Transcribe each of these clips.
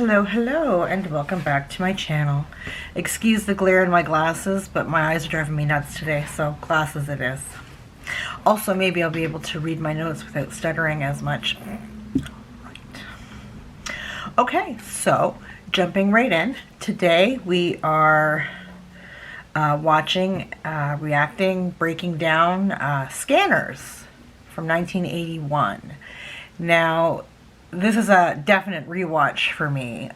Hello, and welcome back to my channel. Excuse the glare in my glasses, but my eyes are driving me nuts today, so glasses it is. Also, maybe I'll be able to read my notes without stuttering as much. Okay, so jumping right in. Today we are watching, reacting, breaking down Scanners from 1981. Now, this is a definite rewatch for me.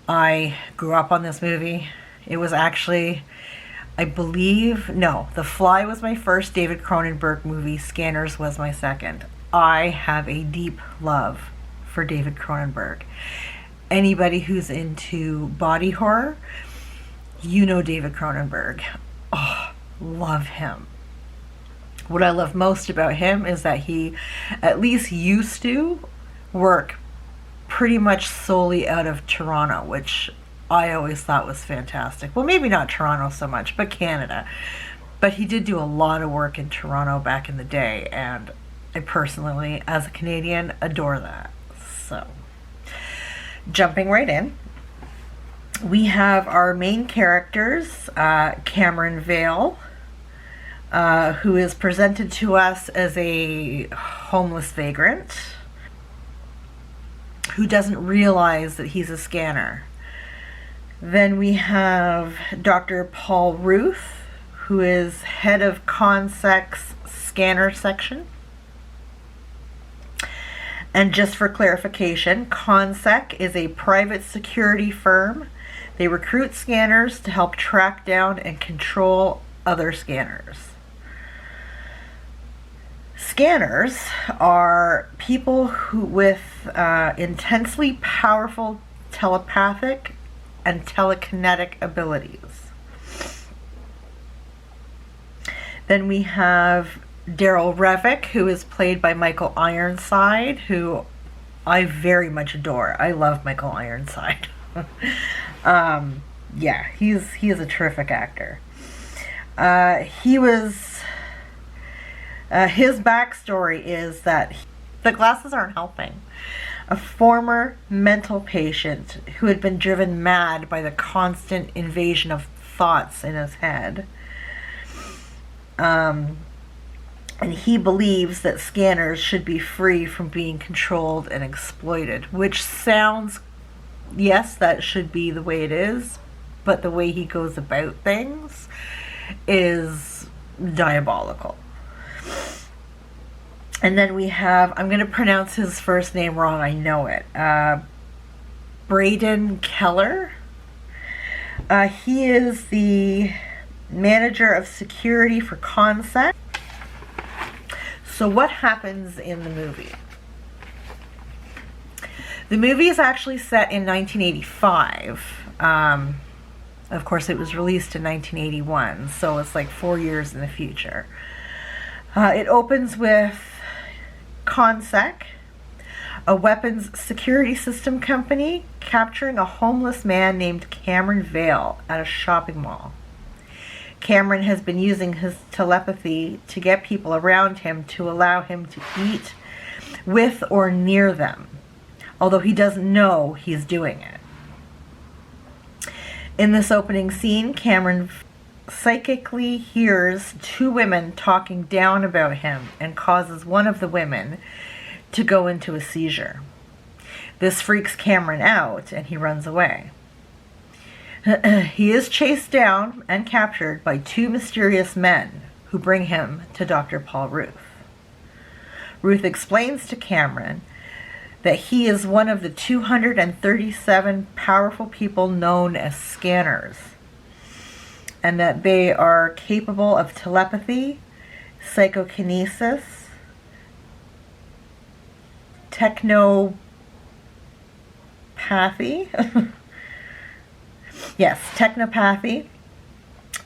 I grew up on this movie. It was actually, I believe, no, The Fly was my first David Cronenberg movie. Scanners was my second. I have a deep love for David Cronenberg. Anybody who's into body horror, you know David Cronenberg. Oh, love him. What I love most about him is that he at least used to work pretty much solely out of Toronto, which I always thought was fantastic. Well, maybe not Toronto so much, but Canada. But he did do a lot of work in Toronto back in the day, and I personally, as a Canadian, adore that. So, jumping right in, we have our main characters, Cameron Vale, who is presented to us as a homeless vagrant who doesn't realize that he's a scanner. Then we have Dr. Paul Ruth, who is head of ConSec's scanner section. And just for clarification, ConSec is a private security firm. They recruit scanners to help track down and control other scanners. Scanners are people who with intensely powerful telepathic and telekinetic abilities. Then we have Daryl Revick, who is played by Michael Ironside, who I very much adore. I love Michael Ironside. Yeah, he is a terrific actor. His backstory is that the glasses aren't helping. A former mental patient who had been driven mad by the constant invasion of thoughts in his head. And he believes that scanners should be free from being controlled and exploited, which sounds, yes, that should be the way it is, but the way he goes about things is diabolical. And then we have, I'm going to pronounce his first name wrong, I know it, Braden Keller. He is the manager of security for ConSec. So what happens in the movie? The movie is actually set in 1985. Of course, it was released in 1981, so it's like 4 years in the future. It opens with ConSec, a weapons security system company, capturing a homeless man named Cameron Vale at a shopping mall. Cameron has been using his telepathy to get people around him to allow him to eat with or near them, although he doesn't know he's doing it. In this opening scene, Cameron psychically hears two women talking down about him and causes one of the women to go into a seizure. This freaks Cameron out and he runs away. He is chased down and captured by two mysterious men who bring him to Dr. Paul Ruth. Ruth explains to Cameron that he is one of the 237 powerful people known as scanners, and that they are capable of telepathy, psychokinesis, technopathy, yes, technopathy,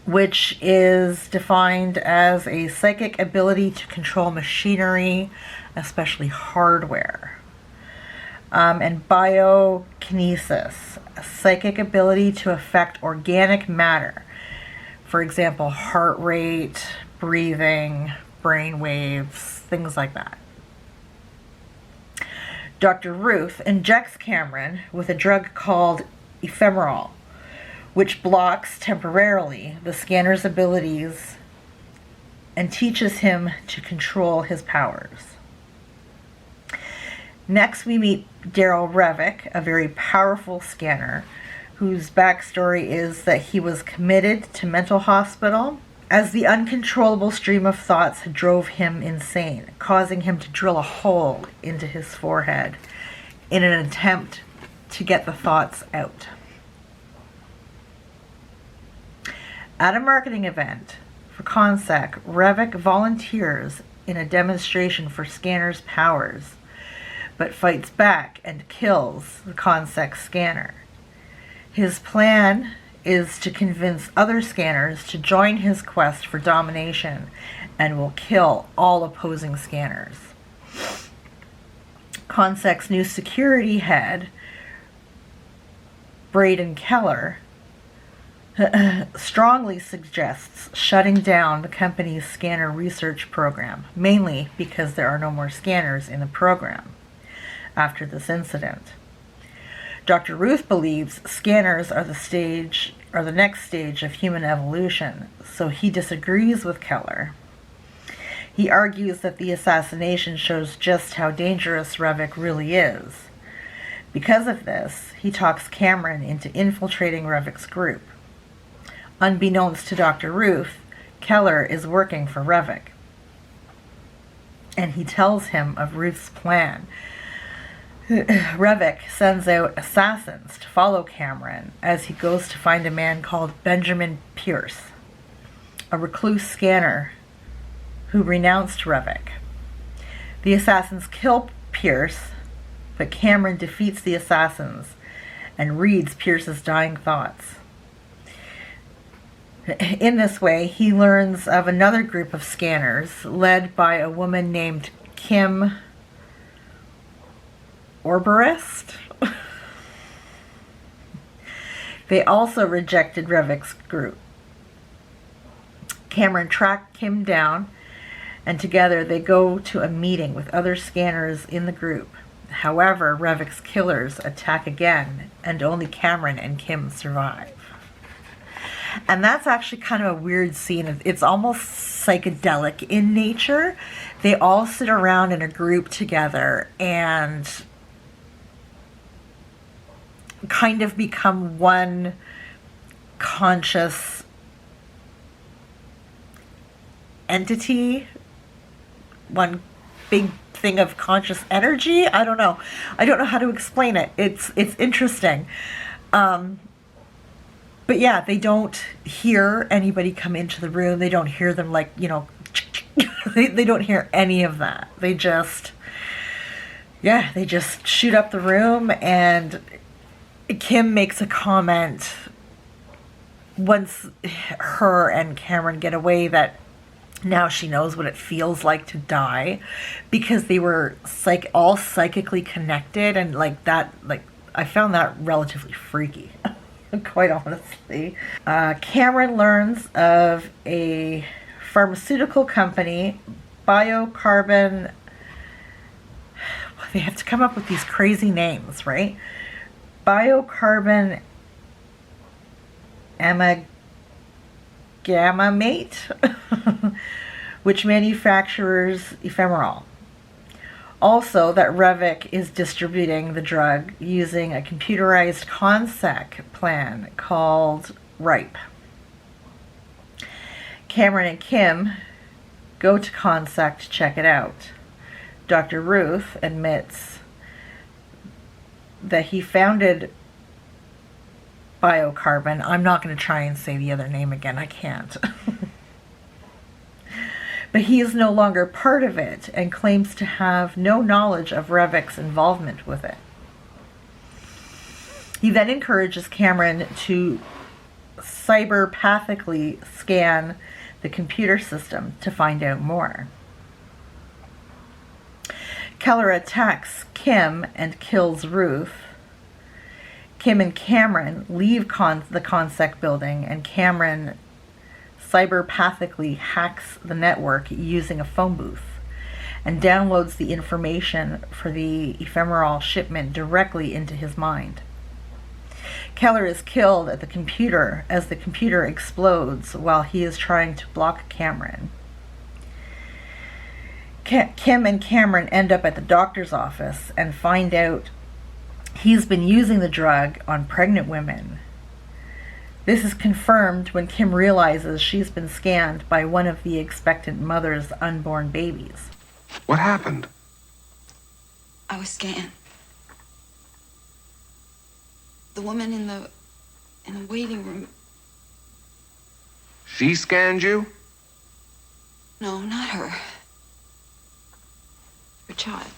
which is defined as a psychic ability to control machinery, especially hardware, and biokinesis, a psychic ability to affect organic matter. For example, heart rate, breathing, brain waves, things like that. Dr. Ruth injects Cameron with a drug called ephemeral, which blocks temporarily the scanner's abilities and teaches him to control his powers. Next, we meet Daryl Revick, a very powerful scanner, whose backstory is that he was committed to mental hospital as the uncontrollable stream of thoughts drove him insane, causing him to drill a hole into his forehead in an attempt to get the thoughts out. At a marketing event for Consec, Revick volunteers in a demonstration for Scanner's powers, but fights back and kills the Consec scanner. His plan is to convince other scanners to join his quest for domination and will kill all opposing scanners. Consec's new security head, Braden Keller, strongly suggests shutting down the company's scanner research program, mainly because there are no more scanners in the program after this incident. Dr. Ruth believes scanners are the next stage of human evolution, so he disagrees with Keller. He argues that the assassination shows just how dangerous Revick really is. Because of this, he talks Cameron into infiltrating Revick's group. Unbeknownst to Dr. Ruth, Keller is working for Revick, and he tells him of Ruth's plan. Revick sends out assassins to follow Cameron as he goes to find a man called Benjamin Pierce, a recluse scanner who renounced Revick. The assassins kill Pierce, but Cameron defeats the assassins and reads Pierce's dying thoughts. In this way, he learns of another group of scanners led by a woman named Kim Orberest. They also rejected Revick's group. Cameron tracked Kim down, and together they go to a meeting with other scanners in the group. However, Revick's killers attack again, and only Cameron and Kim survive. And that's actually kind of a weird scene. It's almost psychedelic in nature. They all sit around in a group together and kind of become one conscious entity, one big thing of conscious energy. I don't know how to explain it. It's interesting. But yeah, they don't hear anybody come into the room. They don't hear them they don't hear any of that. They just shoot up the room. And Kim makes a comment once her and Cameron get away that now she knows what it feels like to die, because they were all psychically connected, and I found that relatively freaky. Quite honestly. Cameron learns of a pharmaceutical company, biocarbon. They have to come up with these crazy names, right? Biocarbon amagamate, which manufactures ephemeral. Also, that Revick is distributing the drug using a computerized Consec plan called RIPE. Cameron and Kim go to Consec to check it out. Dr. Ruth admits that he founded Biocarbon. I'm not going to try and say the other name again. I can't. But he is no longer part of it and claims to have no knowledge of Revick's involvement with it. He then encourages Cameron to cyberpathically scan the computer system to find out more. Keller attacks Kim and kills Ruth. Kim and Cameron leave the Consec building, and Cameron cyberpathically hacks the network using a phone booth and downloads the information for the ephemeral shipment directly into his mind. Keller is killed at the computer as the computer explodes while he is trying to block Cameron. Kim and Cameron end up at the doctor's office and find out he's been using the drug on pregnant women. This is confirmed when Kim realizes she's been scanned by one of the expectant mother's unborn babies. What happened? I was scanned. The woman in the waiting room. She scanned you? No, not her. Her child.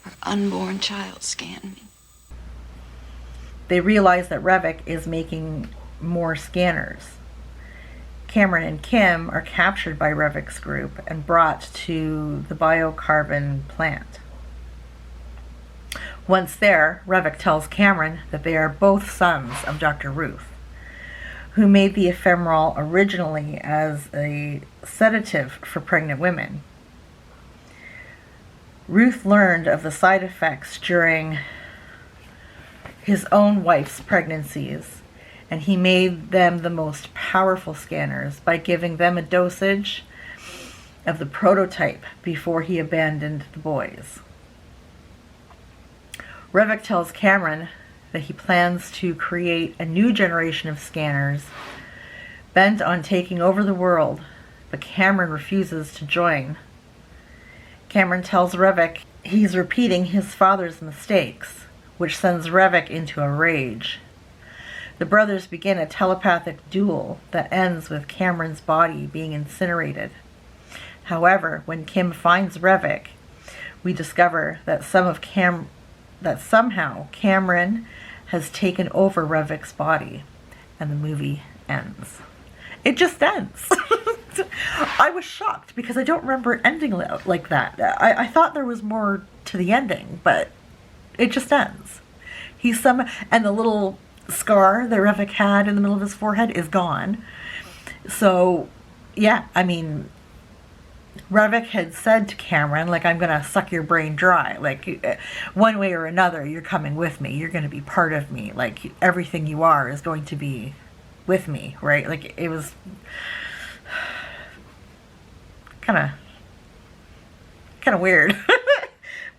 Her unborn child scanned me. They realize that Revok is making more scanners. Cameron and Kim are captured by Revok's group and brought to the biocarbon plant. Once there, Revok tells Cameron that they are both sons of Dr. Ruth, who made the ephemeral originally as a sedative for pregnant women. Ruth learned of the side effects during his own wife's pregnancies, and he made them the most powerful scanners by giving them a dosage of the prototype before he abandoned the boys. Revok tells Cameron that he plans to create a new generation of scanners bent on taking over the world, but Cameron refuses to join. Cameron tells Revok he's repeating his father's mistakes, which sends Revok into a rage. The brothers begin a telepathic duel that ends with Cameron's body being incinerated. However, when Kim finds Revok, we discover that somehow Cameron has taken over Revok's body, and the movie ends. It just ends. I was shocked because I don't remember it ending like that. I thought there was more to the ending, but it just ends. And the little scar that Revok had in the middle of his forehead is gone. So, yeah, I mean, Revok had said to Cameron, like, I'm going to suck your brain dry. Like, one way or another, you're coming with me. You're going to be part of me. Like, everything you are is going to be with me, right? Like, it was kind of weird.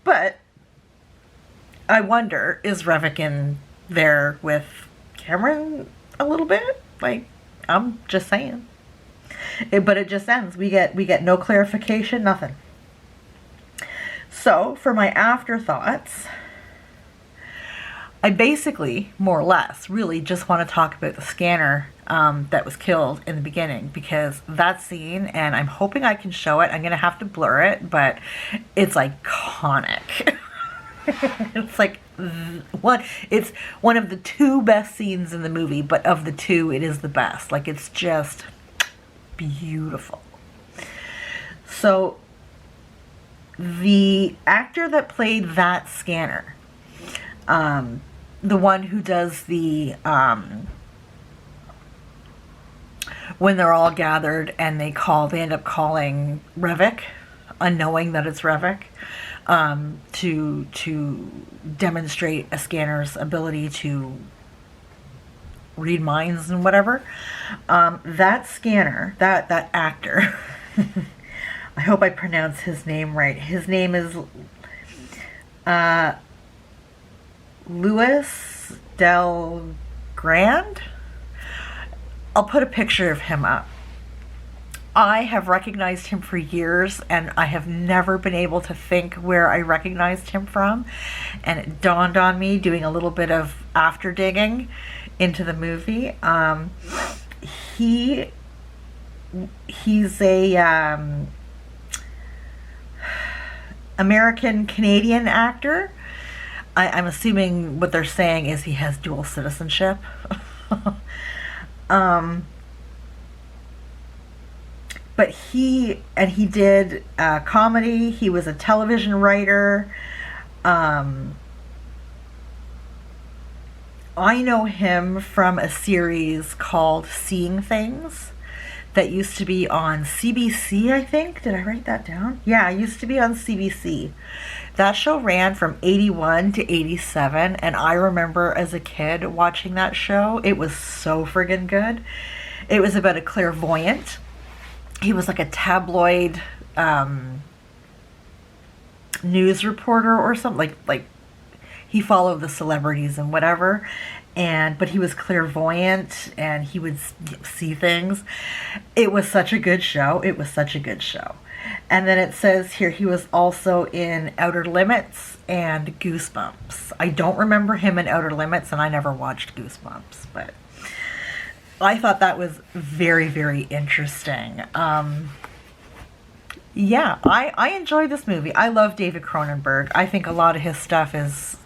But I wonder, is Revok in there with Cameron a little bit? Like, I'm just saying. But it just ends. We get no clarification, nothing. So, for my afterthoughts, I basically, more or less, really just want to talk about the scanner that was killed in the beginning, because that scene, and I'm hoping I can show it. I'm going to have to blur it, but it's iconic. It's like it's one of the two best scenes in the movie, but of the two, it is the best. Like, it's just beautiful. So the actor that played that scanner, the one who does the when they're all gathered and they end up calling Revok, unknowing that it's Revok, to demonstrate a scanner's ability to read minds and whatever. That scanner, that actor, I hope I pronounce his name right. His name is Louis Del Grand. I'll put a picture of him up. I have recognized him for years, and I have never been able to think where I recognized him from. And it dawned on me doing a little bit of after digging into the movie. He's a American Canadian actor. I'm assuming what they're saying is he has dual citizenship. But he did comedy. He was a television writer. I know him from a series called Seeing Things that used to be on CBC, I think. Did I write that down? Yeah, it used to be on CBC. That show ran from 81 to 87, and I remember as a kid watching that show. It was so friggin' good. It was about a clairvoyant. He was like a tabloid news reporter or something, like he followed the celebrities and whatever, but he was clairvoyant and he would see things. It was such a good show. It was such a good show. And then it says here he was also in Outer Limits and Goosebumps. I don't remember him in Outer Limits, and I never watched Goosebumps, but I thought that was very, very interesting. Yeah, I enjoyed this movie. I love David Cronenberg. I think a lot of his stuff is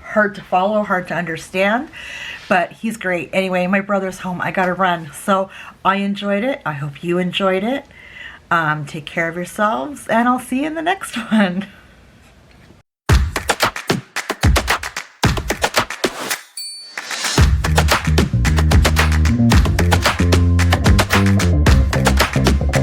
hard to follow, hard to understand, but he's great. Anyway, my brother's home. I gotta run. So I enjoyed it. I hope you enjoyed it. Take care of yourselves, and I'll see you in the next one.